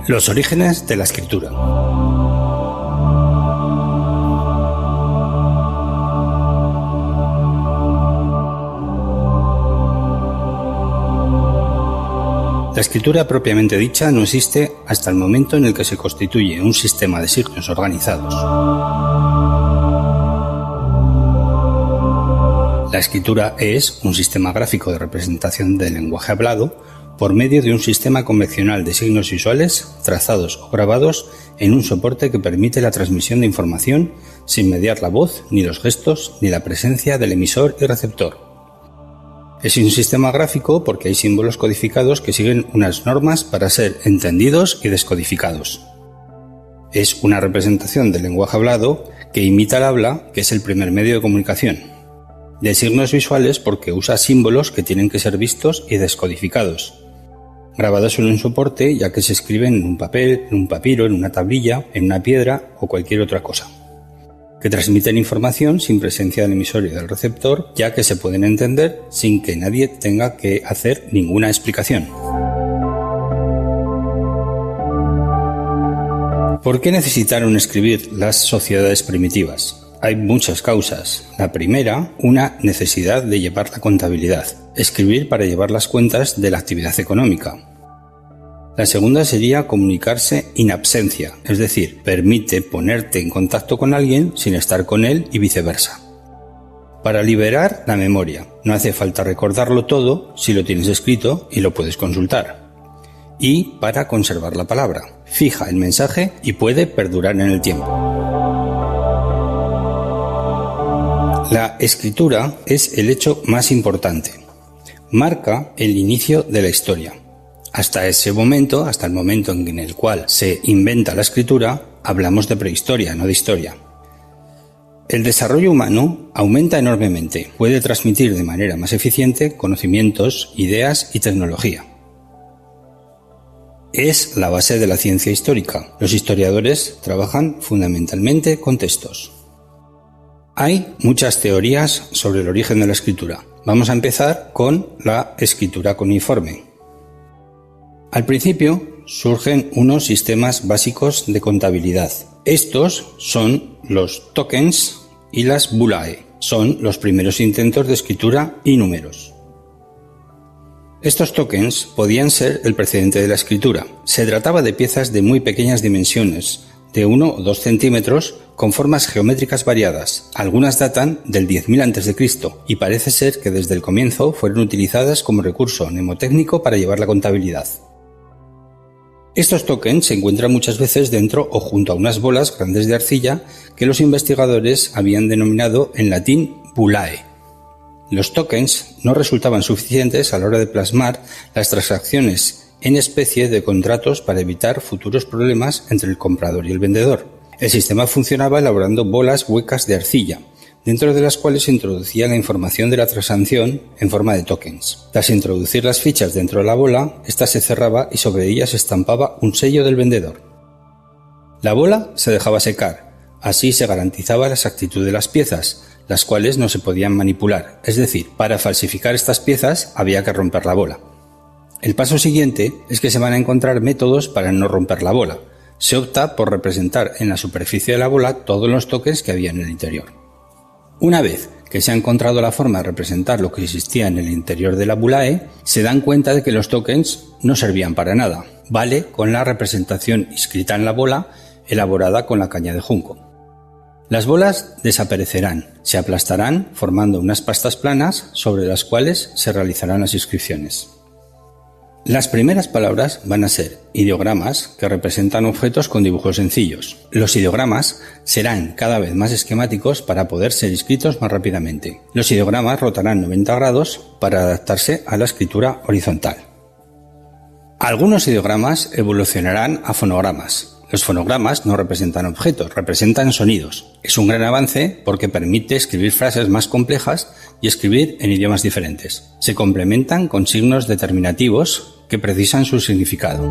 Los orígenes de la escritura. La escritura propiamente dicha no existe hasta el momento en el que se constituye un sistema de signos organizados. La escritura es un sistema gráfico de representación del lenguaje hablado por medio de un sistema convencional de signos visuales, trazados o grabados en un soporte que permite la transmisión de información sin mediar la voz, ni los gestos, ni la presencia del emisor y receptor. Es un sistema gráfico porque hay símbolos codificados que siguen unas normas para ser entendidos y descodificados. Es una representación del lenguaje hablado que imita el habla, que es el primer medio de comunicación. De signos visuales porque usa símbolos que tienen que ser vistos y descodificados. Grabados en un soporte, ya que se escriben en un papel, en un papiro, en una tablilla, en una piedra o cualquier otra cosa. Que transmiten información sin presencia del emisor y del receptor, ya que se pueden entender sin que nadie tenga que hacer ninguna explicación. ¿Por qué necesitaron escribir las sociedades primitivas? Hay muchas causas. La primera, una necesidad de llevar la contabilidad, escribir para llevar las cuentas de la actividad económica. La segunda sería comunicarse in absentia, es decir, permite ponerte en contacto con alguien sin estar con él y viceversa. Para liberar la memoria, no hace falta recordarlo todo si lo tienes escrito y lo puedes consultar. Y para conservar la palabra, fija el mensaje y puede perdurar en el tiempo. La escritura es el hecho más importante. Marca el inicio de la historia. Hasta ese momento, hasta el momento en el cual se inventa la escritura, hablamos de prehistoria, no de historia. El desarrollo humano aumenta enormemente, puede transmitir de manera más eficiente conocimientos, ideas y tecnología. Es la base de la ciencia histórica. Los historiadores trabajan fundamentalmente con textos. Hay muchas teorías sobre el origen de la escritura. Vamos a empezar con la escritura cuneiforme. Al principio surgen unos sistemas básicos de contabilidad. Estos son los tokens y las bulae. Son los primeros intentos de escritura y números. Estos tokens podían ser el precedente de la escritura. Se trataba de piezas de muy pequeñas dimensiones, de 1 o 2 centímetros, con formas geométricas variadas. Algunas datan del 10.000 a.C. y parece ser que desde el comienzo fueron utilizadas como recurso mnemotécnico para llevar la contabilidad. Estos tokens se encuentran muchas veces dentro o junto a unas bolas grandes de arcilla que los investigadores habían denominado en latín bulae. Los tokens no resultaban suficientes a la hora de plasmar las transacciones en especie de contratos para evitar futuros problemas entre el comprador y el vendedor. El sistema funcionaba elaborando bolas huecas de arcilla, dentro de las cuales se introducía la información de la transacción en forma de tokens. Tras introducir las fichas dentro de la bola, ésta se cerraba y sobre ella se estampaba un sello del vendedor. La bola se dejaba secar, así se garantizaba la exactitud de las piezas, las cuales no se podían manipular, es decir, para falsificar estas piezas había que romper la bola. El paso siguiente es que se van a encontrar métodos para no romper la bola. Se opta por representar en la superficie de la bola todos los tokens que había en el interior. Una vez que se ha encontrado la forma de representar lo que existía en el interior de la bulae, se dan cuenta de que los tokens no servían para nada. Vale con la representación inscrita en la bola, elaborada con la caña de junco. Las bolas desaparecerán, se aplastarán formando unas pastas planas sobre las cuales se realizarán las inscripciones. Las primeras palabras van a ser ideogramas que representan objetos con dibujos sencillos. Los ideogramas serán cada vez más esquemáticos para poder ser escritos más rápidamente. Los ideogramas rotarán 90 grados para adaptarse a la escritura horizontal. Algunos ideogramas evolucionarán a fonogramas. Los fonogramas no representan objetos, representan sonidos. Es un gran avance porque permite escribir frases más complejas y escribir en idiomas diferentes. Se complementan con signos determinativos que precisan su significado.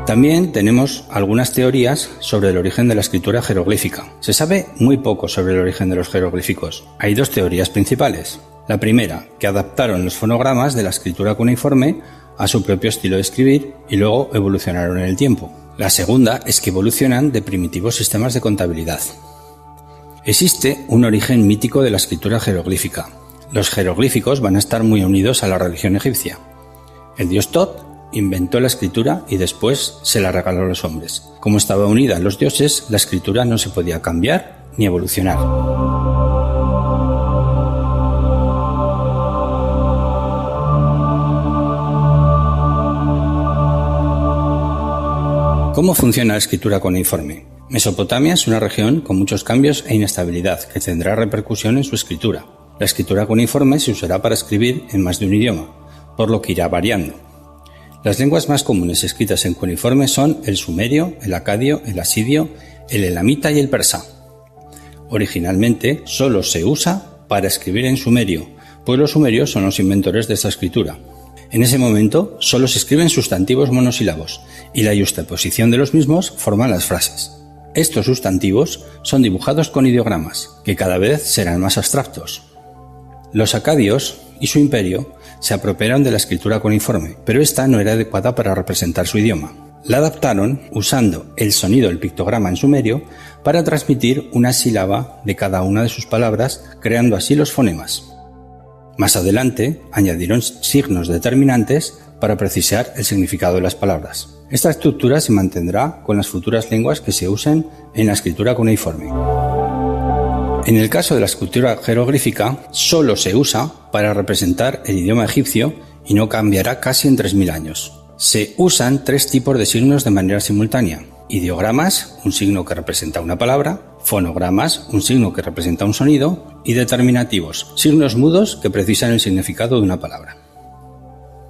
También tenemos algunas teorías sobre el origen de la escritura jeroglífica. Se sabe muy poco sobre el origen de los jeroglíficos. Hay dos teorías principales. La primera, que adaptaron los fonogramas de la escritura cuneiforme a su propio estilo de escribir y luego evolucionaron en el tiempo. La segunda es que evolucionan de primitivos sistemas de contabilidad. Existe un origen mítico de la escritura jeroglífica. Los jeroglíficos van a estar muy unidos a la religión egipcia. El dios Tot inventó la escritura y después se la regaló a los hombres. Como estaba unida a los dioses, la escritura no se podía cambiar ni evolucionar. ¿Cómo funciona la escritura cuneiforme? Mesopotamia es una región con muchos cambios e inestabilidad que tendrá repercusión en su escritura. La escritura cuneiforme se usará para escribir en más de un idioma, por lo que irá variando. Las lenguas más comunes escritas en cuneiforme son el sumerio, el acadio, el asirio, el elamita y el persa. Originalmente solo se usa para escribir en sumerio, pues los sumerios son los inventores de esta escritura. En ese momento solo se escriben sustantivos monosílabos y la yuxtaposición de los mismos forman las frases. Estos sustantivos son dibujados con ideogramas, que cada vez serán más abstractos. Los acadios y su imperio se apropiaron de la escritura cuneiforme, pero esta no era adecuada para representar su idioma. La adaptaron usando el sonido del pictograma en sumerio para transmitir una sílaba de cada una de sus palabras, creando así los fonemas. Más adelante añadieron signos determinantes para precisar el significado de las palabras. Esta estructura se mantendrá con las futuras lenguas que se usen en la escritura cuneiforme. En el caso de la escritura jeroglífica, solo se usa para representar el idioma egipcio y no cambiará casi en 3000 años. Se usan 3 tipos de signos de manera simultánea: ideogramas, un signo que representa una palabra; fonogramas, un signo que representa un sonido; y determinativos, signos mudos que precisan el significado de una palabra.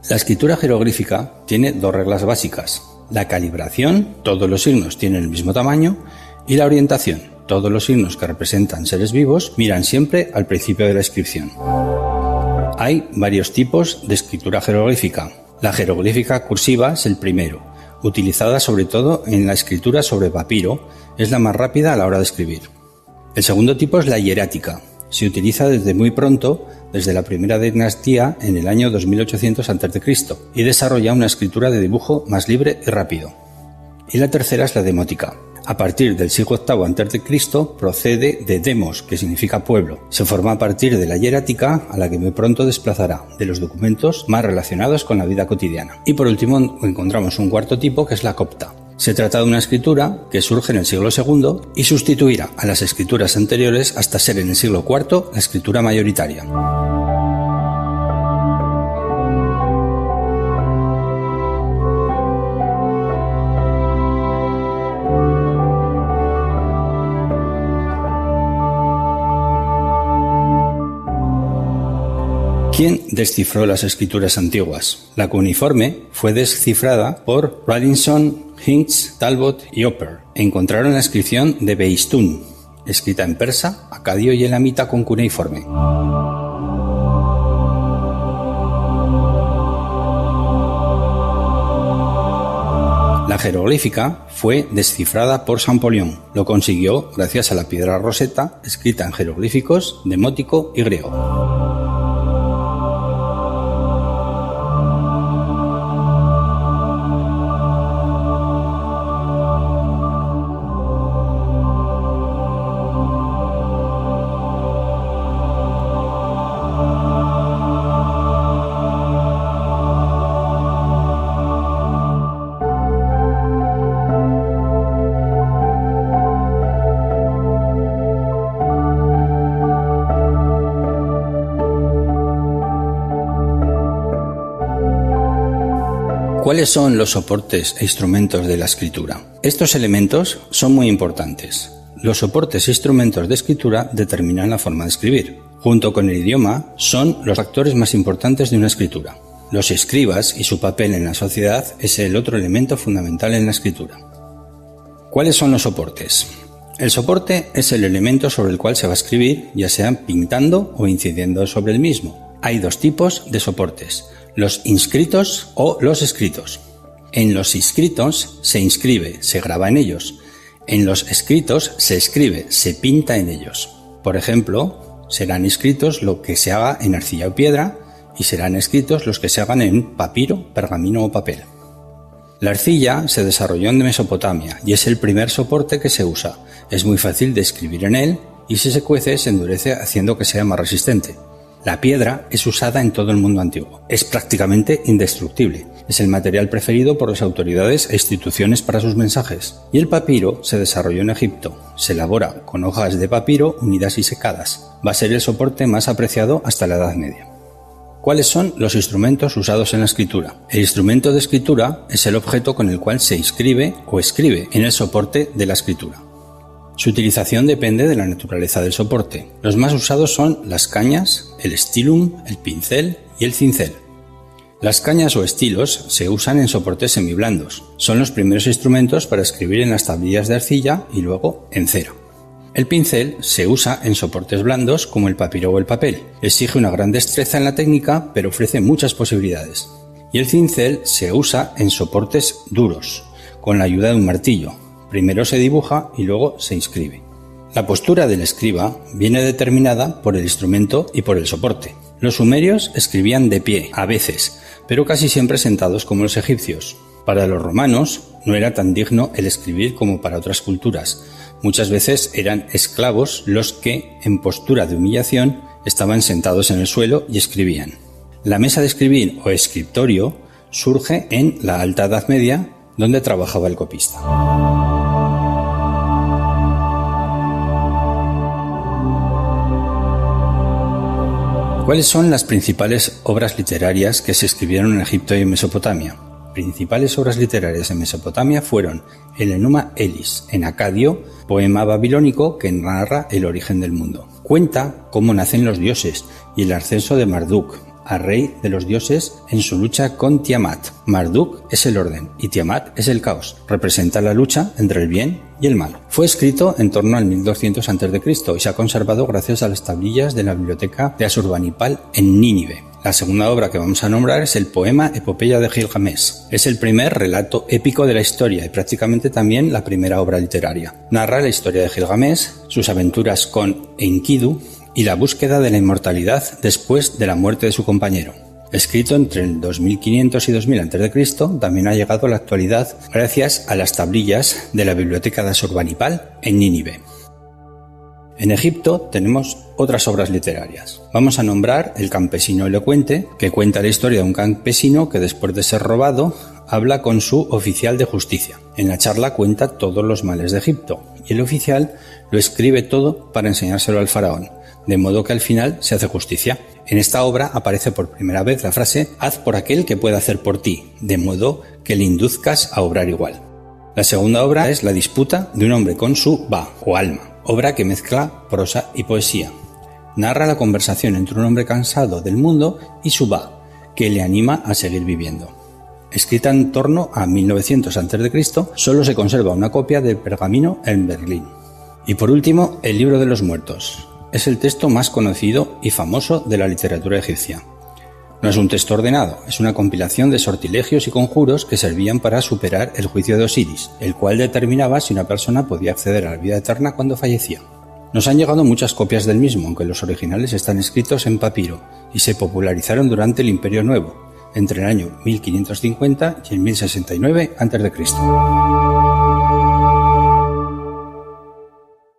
La escritura jeroglífica tiene 2 reglas básicas: la calibración, todos los signos tienen el mismo tamaño; y la orientación, todos los signos que representan seres vivos miran siempre al principio de la inscripción. Hay varios tipos de escritura jeroglífica. La jeroglífica cursiva es el primero, utilizada sobre todo en la escritura sobre papiro, es la más rápida a la hora de escribir. El segundo tipo es la hierática. Se utiliza desde muy pronto, desde la primera dinastía en el año 2800 a.C. y desarrolla una escritura de dibujo más libre y rápido. Y la tercera es la demótica. A partir del siglo VIII a.C. procede de demos, que significa pueblo. Se forma a partir de la hierática, a la que muy pronto desplazará de los documentos más relacionados con la vida cotidiana. Y por último encontramos un cuarto tipo, que es la copta. Se trata de una escritura que surge en el siglo II y sustituirá a las escrituras anteriores hasta ser en el siglo IV la escritura mayoritaria. ¿Quién descifró las escrituras antiguas? La cuneiforme fue descifrada por Rawlinson, Hincks, Talbot y Hopper. Encontraron la inscripción de Behistún, escrita en persa, acadio y elamita con cuneiforme. La jeroglífica fue descifrada por Champollion. Lo consiguió gracias a la piedra Rosetta, escrita en jeroglíficos, demótico y griego. ¿Cuáles son los soportes e instrumentos de la escritura? Estos elementos son muy importantes. Los soportes e instrumentos de escritura determinan la forma de escribir. Junto con el idioma, son los factores más importantes de una escritura. Los escribas y su papel en la sociedad es el otro elemento fundamental en la escritura. ¿Cuáles son los soportes? El soporte es el elemento sobre el cual se va a escribir, ya sea pintando o incidiendo sobre el mismo. Hay 2 tipos de soportes: los inscritos o los escritos. En los inscritos se inscribe, se graba en ellos. En los escritos se escribe, se pinta en ellos. Por ejemplo, serán inscritos lo que se haga en arcilla o piedra y serán escritos los que se hagan en papiro, pergamino o papel. La arcilla se desarrolló en Mesopotamia y es el primer soporte que se usa. Es muy fácil de escribir en él y si se cuece se endurece haciendo que sea más resistente. La piedra es usada en todo el mundo antiguo. Es prácticamente indestructible. Es el material preferido por las autoridades e instituciones para sus mensajes. Y el papiro se desarrolló en Egipto. Se elabora con hojas de papiro unidas y secadas. Va a ser el soporte más apreciado hasta la Edad Media. ¿Cuáles son los instrumentos usados en la escritura? El instrumento de escritura es el objeto con el cual se inscribe o escribe en el soporte de la escritura. Su utilización depende de la naturaleza del soporte. Los más usados son las cañas, el stylum, el pincel y el cincel. Las cañas o estilos se usan en soportes semiblandos. Son los primeros instrumentos para escribir en las tablillas de arcilla y luego en cera. El pincel se usa en soportes blandos como el papiro o el papel. Exige una gran destreza en la técnica, pero ofrece muchas posibilidades. Y el cincel se usa en soportes duros, con la ayuda de un martillo. Primero se dibuja y luego se inscribe. La postura del escriba viene determinada por el instrumento y por el soporte. Los sumerios escribían de pie, a veces, pero casi siempre sentados como los egipcios. Para los romanos no era tan digno el escribir como para otras culturas. Muchas veces eran esclavos los que, en postura de humillación, estaban sentados en el suelo y escribían. La mesa de escribir o escritorio surge en la Alta Edad Media, donde trabajaba el copista. ¿Cuáles son las principales obras literarias que se escribieron en Egipto y en Mesopotamia? Principales obras literarias en Mesopotamia fueron el Enuma Elis, en acadio, poema babilónico que narra el origen del mundo. Cuenta cómo nacen los dioses y el ascenso de Marduk, a rey de los dioses en su lucha con Tiamat. Marduk es el orden y Tiamat es el caos. Representa la lucha entre el bien y el mal. Fue escrito en torno al 1200 a.C. y se ha conservado gracias a las tablillas de la biblioteca de Asurbanipal en Nínive. La segunda obra que vamos a nombrar es el poema Epopeya de Gilgamesh. Es el primer relato épico de la historia y prácticamente también la primera obra literaria. Narra la historia de Gilgamesh, sus aventuras con Enkidu y la búsqueda de la inmortalidad después de la muerte de su compañero. Escrito entre el 2500 y 2000 a.C., también ha llegado a la actualidad gracias a las tablillas de la biblioteca de Asurbanipal en Nínive. En Egipto tenemos otras obras literarias. Vamos a nombrar El campesino elocuente, que cuenta la historia de un campesino que después de ser robado habla con su oficial de justicia. En la charla cuenta todos los males de Egipto y el oficial lo escribe todo para enseñárselo al faraón, de modo que al final se hace justicia. En esta obra aparece por primera vez la frase «haz por aquel que pueda hacer por ti», de modo que le induzcas a obrar igual. La segunda obra es La disputa de un hombre con su ba o alma, obra que mezcla prosa y poesía. Narra la conversación entre un hombre cansado del mundo y su ba, que le anima a seguir viviendo. Escrita en torno a 1900 a.C., solo se conserva una copia del pergamino en Berlín. Y por último, el Libro de los Muertos. Es el texto más conocido y famoso de la literatura egipcia. No es un texto ordenado, es una compilación de sortilegios y conjuros que servían para superar el juicio de Osiris, el cual determinaba si una persona podía acceder a la vida eterna cuando fallecía. Nos han llegado muchas copias del mismo, aunque los originales están escritos en papiro y se popularizaron durante el Imperio Nuevo, entre el año 1550 y el 1069 a.C.